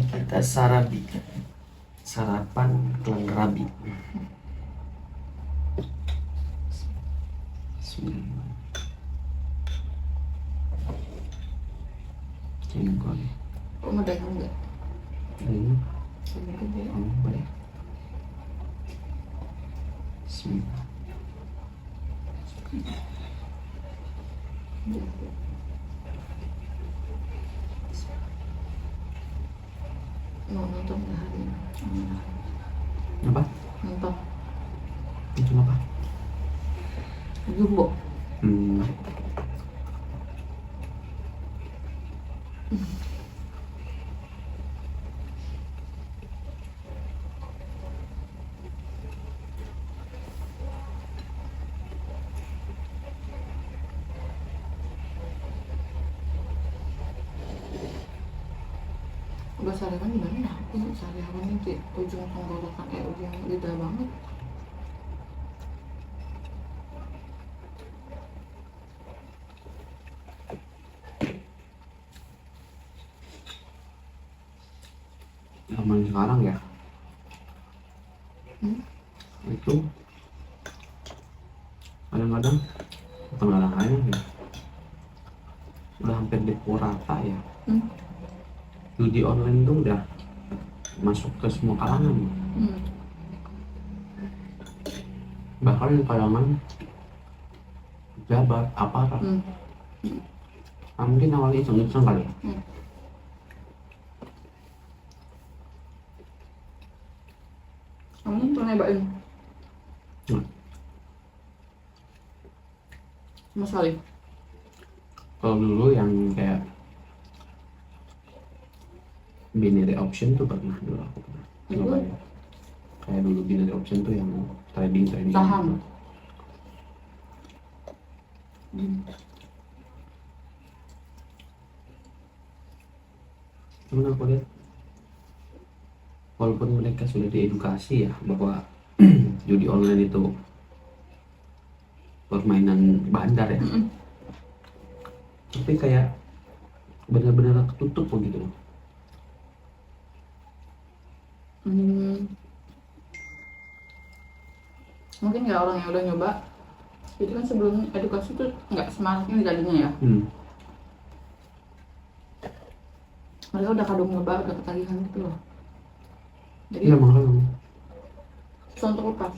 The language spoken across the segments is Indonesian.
kita sarabi, sarapan kelang rabi. Jengkol. Kok mau dagang nggak? Ini Gede. boleh. Bismillah. Mau nonton nggak hari ini? Apa? Nonton Itu apa? Jumbo. Udah sarapan gimana ya? Ini sarapan di ujung tenggorokan, ujung lidah banget. Zaman sekarang ya. Itu kadang-kadang bukan kadang-kadang ya. Udah hampir dipukul rata ya. Judi online tuh udah masuk ke semua kalangan. Bahkan kalangan pejabat, aparat. Mungkin awalnya iseng-iseng kali ya. Kamu pernah nyobain? Mas Kali? Kalau dulu yang kayak binary option tuh pernah dulu aku pernah nyobain. Kayak dulu binary option tuh yang trading Saham. Cuman aku lihat walaupun mereka sudah diedukasi ya bahwa judi online itu permainan bandar ya, tapi kayak benar-benar ketutup begitu. Mungkin ya orang yang udah nyoba itu kan sebelum edukasi tuh nggak semangat ini jadinya ya. Mereka udah kadung nyoba, udah ketagihan gitu loh. Jadi Iya makanya susah untuk lepas.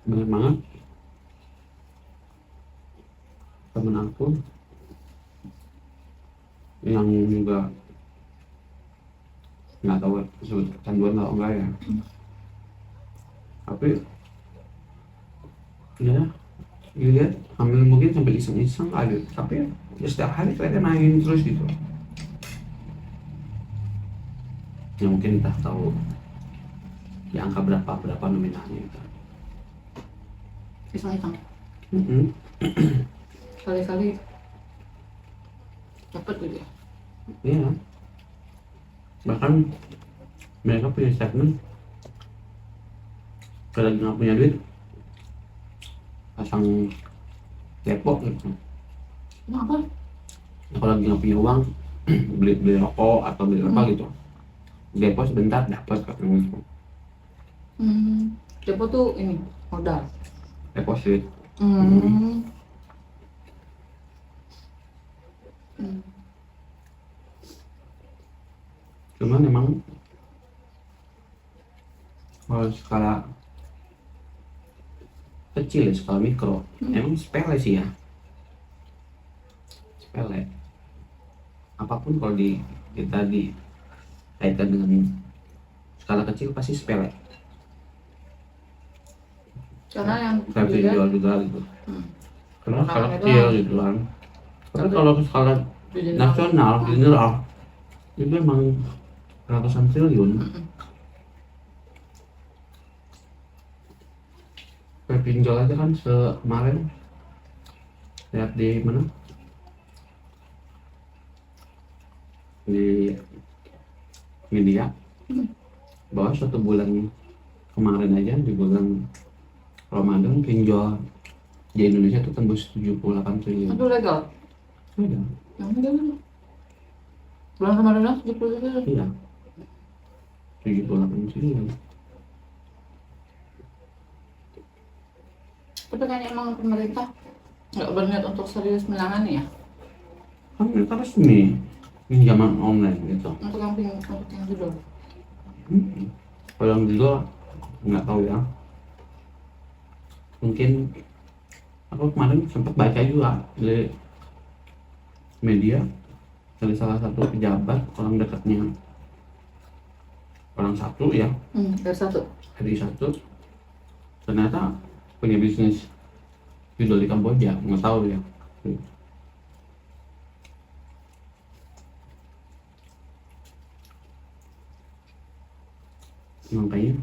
bener banget. Temen aku yang juga nggak tahu sebut kecanduan atau enggak ya, tapi ya dilihat hamil mungkin sampai iseng-iseng aja, tapi ya setiap hari ternyata main terus gitu. Ya mungkin kita tahu ya angka berapa nominalnya gitu. Iseng-iseng. Kali-kali dapet gitu ya. Iya, bahkan mereka punya statement kalau lagi nggak punya duit pasang depok gitu. Kenapa? Kalau lagi nggak punya uang beli rokok atau beli apa gitu, depo sebentar dapat katanya gitu. Depo tuh ini modal. Deposit. Cuman memang kalau skala kecil ya, skala mikro, emang sepele sih ya, sepele. Apapun kalau kita dikaitkan dengan skala kecil pasti sepele. Karena yang Kayak bisa jual juga gitu. Karena skala Orangnya kecil doang. gitu kan. Tapi kalau skala nasional, general, itu emang ratusan triliun. Kayak pinjol aja kan kemarin lihat di mana, di media bahwa satu bulan kemarin aja di bulan Ramadan pinjol di Indonesia tuh tembus 78 triliun. itu legal. Ada. Yang ini kan bulan Ramadan 70 itu. Iya. 78 triliun. Tapi kan emang pemerintah nggak berniat untuk serius menangani ya. Kan mereka resmi pinjaman online gitu. Untuk yang judul. Kalau yang juga nggak tahu ya. Mungkin aku kemarin sempat baca juga di media dari salah satu pejabat orang dekatnya orang satu ya, Dari satu. ternyata punya bisnis judul di Kamboja, nggak tahu ya. Makanya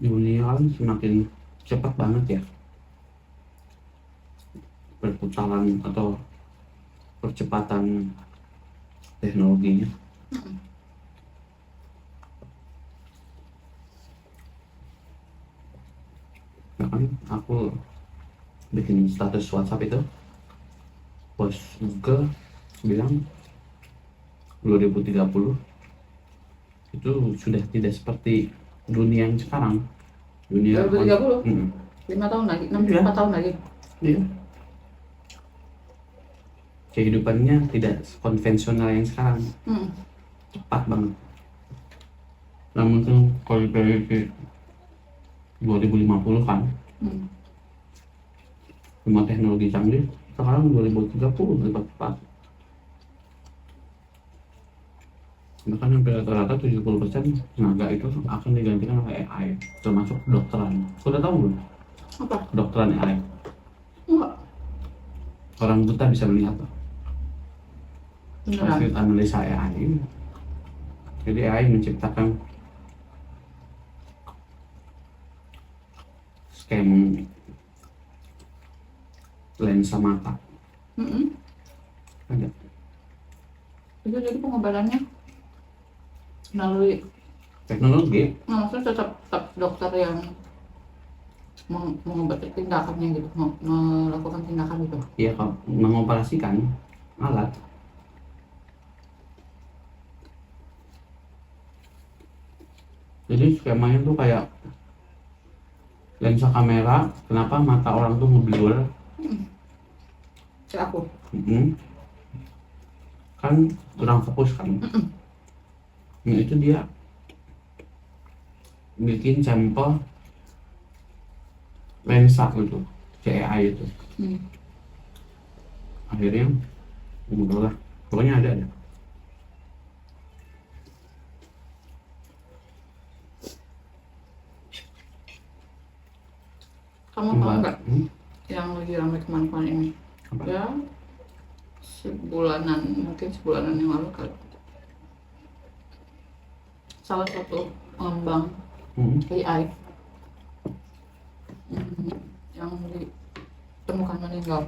dunia kan semakin cepat banget ya perputaran atau percepatan teknologinya. Nah, kan aku bikin status WhatsApp itu, bos Google bilang 2030 itu sudah tidak seperti dunia yang sekarang. Dunia 2030? Mm. 5 tahun lagi, 4 Iya. tahun lagi. Iya. Kehidupannya tidak konvensional yang sekarang, cepat banget. Namun tuh kalau diprediksi 2050 kan, cuma teknologi canggih, sekarang 2030 lebih cepat. Bahkan hampir rata-rata 70% tenaga itu akan digantikan oleh AI, termasuk kedokteran. Sudah tahu belum? Apa? Kedokteran AI. Enggak. Orang buta bisa melihat loh. Beneran. Hasil analisa AI ini. Jadi AI menciptakan scan lensa mata. Ada. Itu jadi pengobatannya melalui Teknologi. maksudnya tetap dokter yang mengobati tindakannya gitu, melakukan tindakan itu. Ya, kalau mengoperasikan alat. Jadi skemanya tuh kayak lensa kamera, kenapa mata orang tuh ngeblur? Kayak aku. Kan kurang fokus kan. Nah, itu dia bikin sampel lensa gitu, CAI itu. Akhirnya udah lah, pokoknya ada. Kamu tahu nggak yang lagi ramai kemarin ini? Apa? Ya mungkin sebulanan yang lalu kali. Salah satu pengembang AI yang ditemukan meninggal.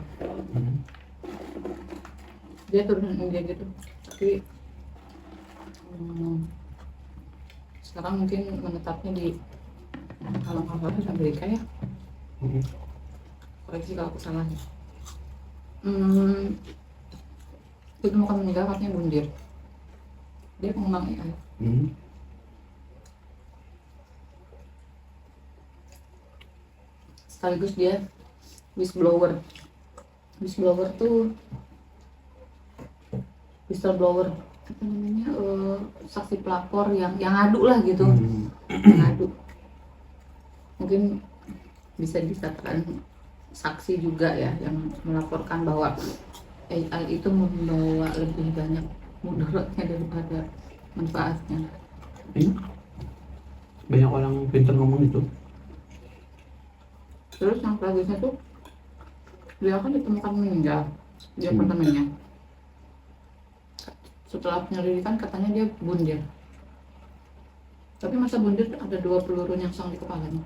Dia turun India gitu, tapi sekarang mungkin menetapnya di kalau Amerika ya. Koreksi kalau aku salah. Ditemukan meninggal katanya bunuh diri. Dia pengembang AI. Sekaligus dia whistleblower. Whistleblower tuh whistleblower apa namanya, saksi pelapor yang ngadu lah gitu. Ngadu. Mungkin bisa dikatakan saksi juga ya, yang melaporkan bahwa AI itu membawa lebih banyak mudaratnya daripada manfaatnya. Banyak orang pintar ngomong itu. Terus yang tragisnya tuh dia kan ditemukan meninggal di apartemennya. Setelah penyelidikan katanya dia bunuh diri. Tapi masa bunuh diri ada 2 peluru nyangsang di kepalanya.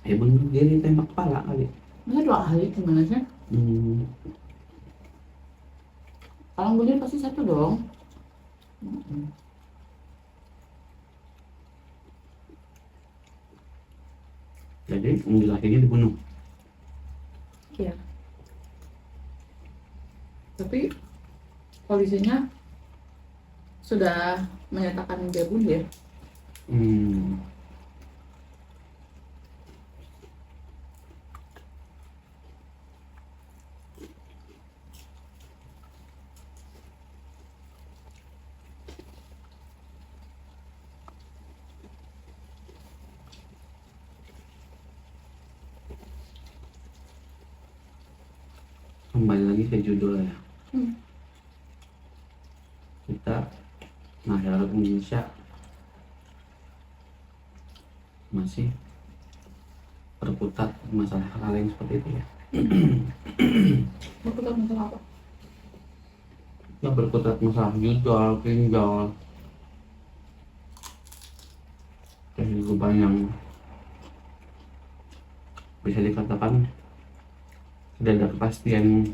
Ya bunuh diri tembak kepala kali. Masa 2 kali gimana sih? Kalau bunuh diri pasti 1 dong. lakinya dibunuh. Iya. Tapi polisinya sudah menyatakan dia bunuh ya. Kembali lagi ke judul ya. Hmm. Kita masyarakat Indonesia masih berkutat masalah hal yang seperti itu ya. Berkutat masalah apa? Ya berkutat masalah judul, pinjol, kehidupan yang bisa dikatakan tidak ada kepastian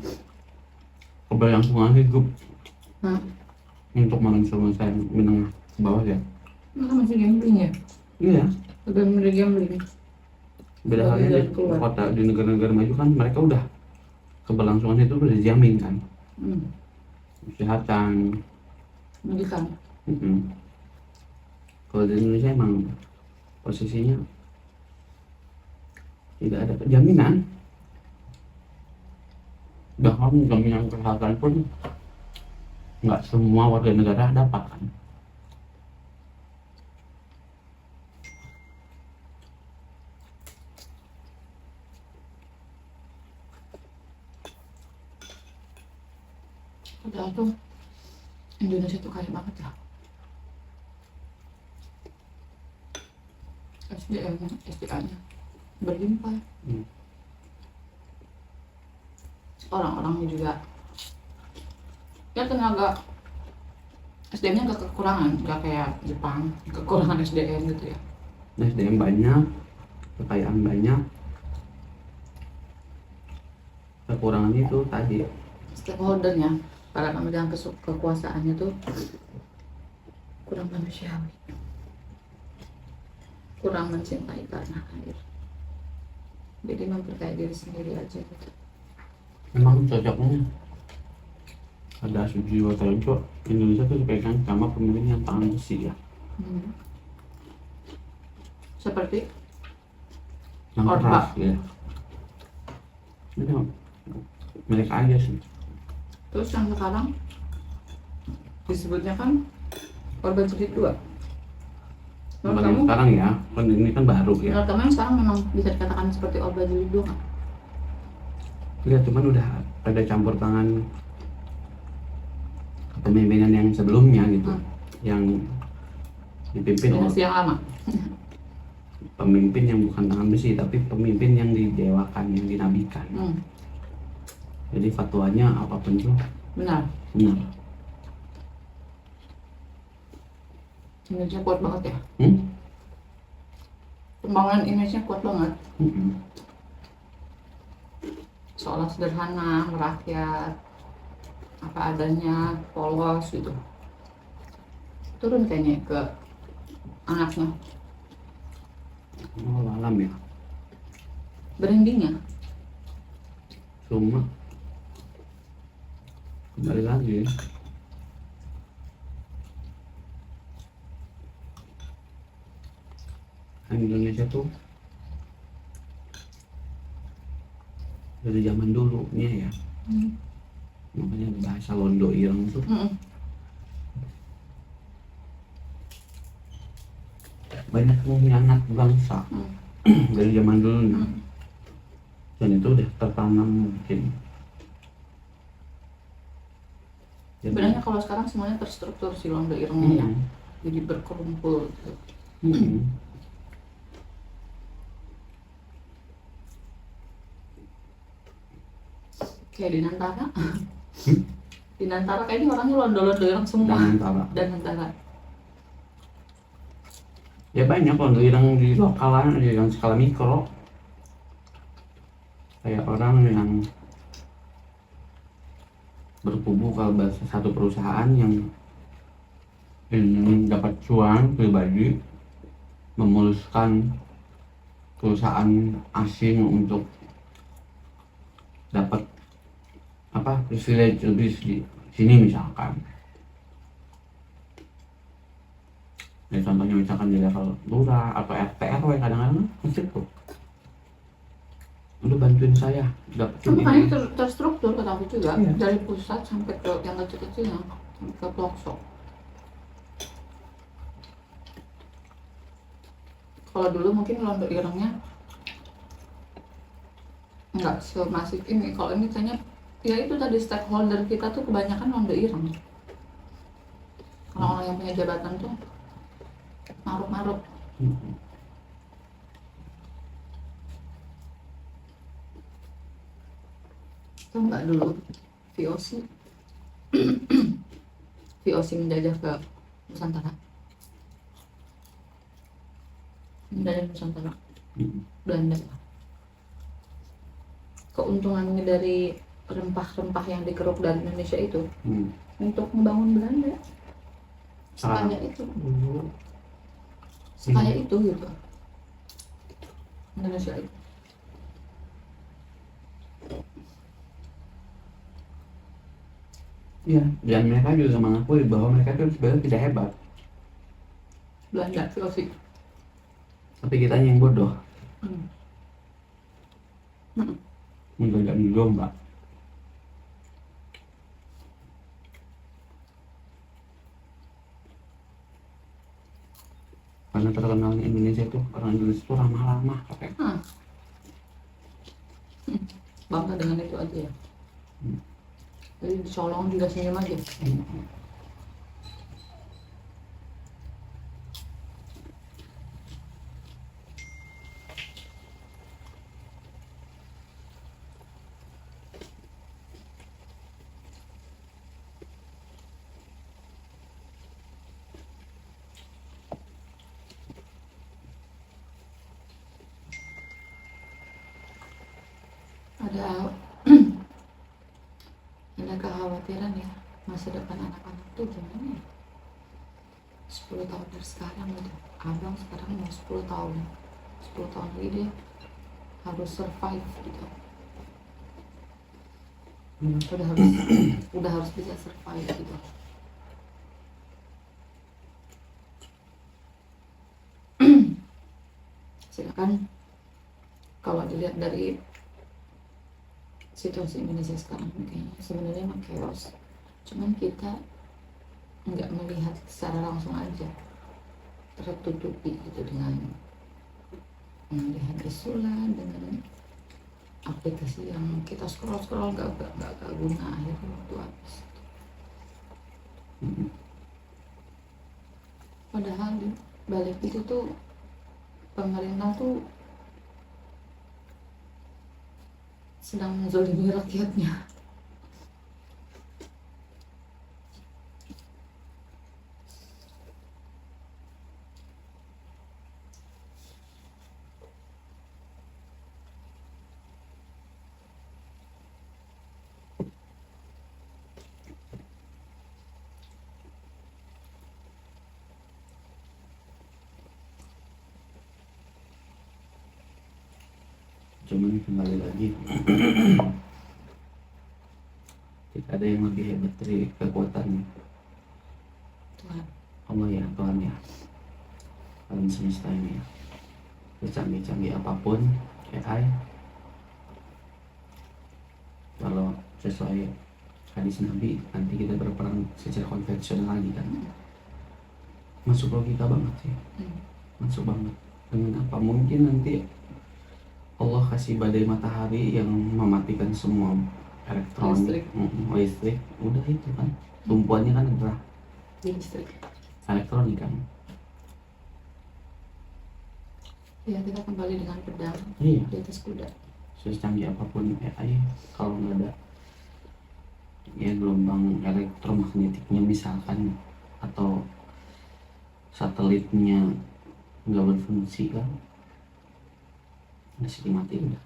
keberlangsungan hidup untuk manusia-manusia menengah ke bawah ya. Maka masih gambling ya? Iya. Udah mulai gambling. Beda halnya di kota, di negara-negara maju kan mereka udah keberlangsungan itu udah dijamin kan. Kesehatan, pendidikan. Kalau di Indonesia emang posisinya tidak ada jaminan. Bahkan jaminan kesehatan pun nggak semua warga negara dapat kan. Padahal tuh Indonesia tuh kaya banget ya. SDA-nya berlimpah. Orang-orangnya juga ya tenaga SDM-nya nggak kekurangan, nggak kayak Jepang kekurangan SDM gitu ya. SDM banyak, kekayaan banyak, kekurangan itu tadi stakeholdernya, para pemegang kekuasaannya tuh kurang manusiawi, kurang mencintai tanah air, jadi memperkaya diri sendiri aja gitu. Memang cocoknya ada jiwa terlalu Indonesia tuh dipegang sama pemimpin yang tangan besi ya. Seperti yang keras ya. Itu milik aja sih. Terus yang sekarang disebutnya kan Orba Jilid 2. Menurut kamu sekarang ya, kan ini kan baru ya. Menurut kamu yang sekarang memang bisa dikatakan seperti Orba Jilid 2 kan? Iya, cuman udah ada campur tangan kepemimpinan yang sebelumnya gitu, yang dipimpin oleh yang lama. Pemimpin yang bukan tangan besi, tapi pemimpin yang didewakan, yang dinabikan. Jadi fatwanya apapun itu benar. Image-nya kuat banget ya. Pembangunan image-nya kuat banget. Seolah sederhana, merakyat, apa adanya, polos gitu. Turun kayaknya ke anaknya. Oh, alam ya. Brandingnya. Cuma kembali lagi Indonesia tuh dari zaman dulunya ya. Makanya bahasa Londo Ireng tuh banyak mengkhianat bangsa dari zaman dulu dan itu udah tertanam mungkin. Sebenarnya kalau sekarang semuanya terstruktur si Londo Irengnya ya, jadi berkumpul gitu. Kayak di Nantara. Di Nantara kayaknya orangnya Londo Ireng semua. Dan Nantara. Ya banyak Londo Ireng di lokalan, yang skala mikro. Kayak orang yang berkubu ke satu perusahaan yang ingin dapat cuan pribadi, memuluskan perusahaan asing untuk dapat privilege lebih di sini misalkan. Ya, contohnya misalkan di level lurah atau RT RW kadang-kadang masih tuh udah bantuin saya dapetin makanya ini. terstruktur kata aku juga, Iya. dari pusat sampai ke yang kecil-kecilnya, sampai ke pelosok. Kalau dulu mungkin londo irengnya nggak semasif ini. Kalau ini kayaknya ya itu tadi, stakeholder kita tuh kebanyakan londo ireng. Orang-orang yang punya jabatan tuh maruk-maruk. Tahu nggak dulu VOC VOC menjajah ke Nusantara, Belanda. Keuntungannya dari rempah-rempah yang dikeruk dari Indonesia itu untuk membangun Belanda. Sekaya itu gitu Indonesia itu. Iya, dan mereka juga mengakui bahwa mereka itu sebenarnya tidak hebat. Belanda VOC. Tapi kitanya yang bodoh. Hmm. Menggagak domba. Karena terkenalnya Indonesia itu, orang Indonesia itu ramah-ramah katanya. Bangga dengan itu aja ya. Jadi dicolong juga senyum aja. Ada kekhawatiran ya, masa depan anak-anak tuh gimana ya? 10 tahun dari sekarang gitu. Abang sekarang mau 10 tahun lagi dia harus survive gitu. udah harus bisa survive gitu. Silakan kalau dilihat dari situasi Indonesia sekarang, kayaknya sebenarnya emang chaos, cuman kita nggak melihat secara langsung aja, tertutupi gitu dengan melihat isulan, dengan aplikasi yang kita scroll nggak guna, akhirnya waktu habis. Padahal di balik itu tuh pemerintah tuh sedang menzolimi rakyatnya. Cuman kembali lagi, tidak ada yang lebih hebat dari kekuatan Tuhan. Allah ya, Tuhan ya, alam semesta ini ya. Secanggih-canggih apapun AI, kalau sesuai hadis Nabi, nanti kita berperang secara konvensional lagi kan. Masuk logika banget sih, masuk banget. Dengan apa mungkin nanti Allah kasih badai matahari yang mematikan semua elektronik, listrik, udah itu kan tumpuannya kan adalah listrik, elektronik kan. ya kita kembali dengan pedang Iya, di atas kuda. secanggih apapun AI, kalau nggak ada ya gelombang elektromagnetiknya misalkan, atau satelitnya nggak berfungsi kan, masih dimatiin dah.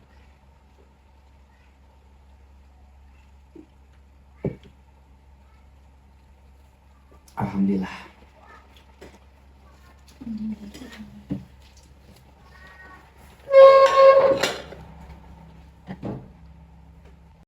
Alhamdulillah.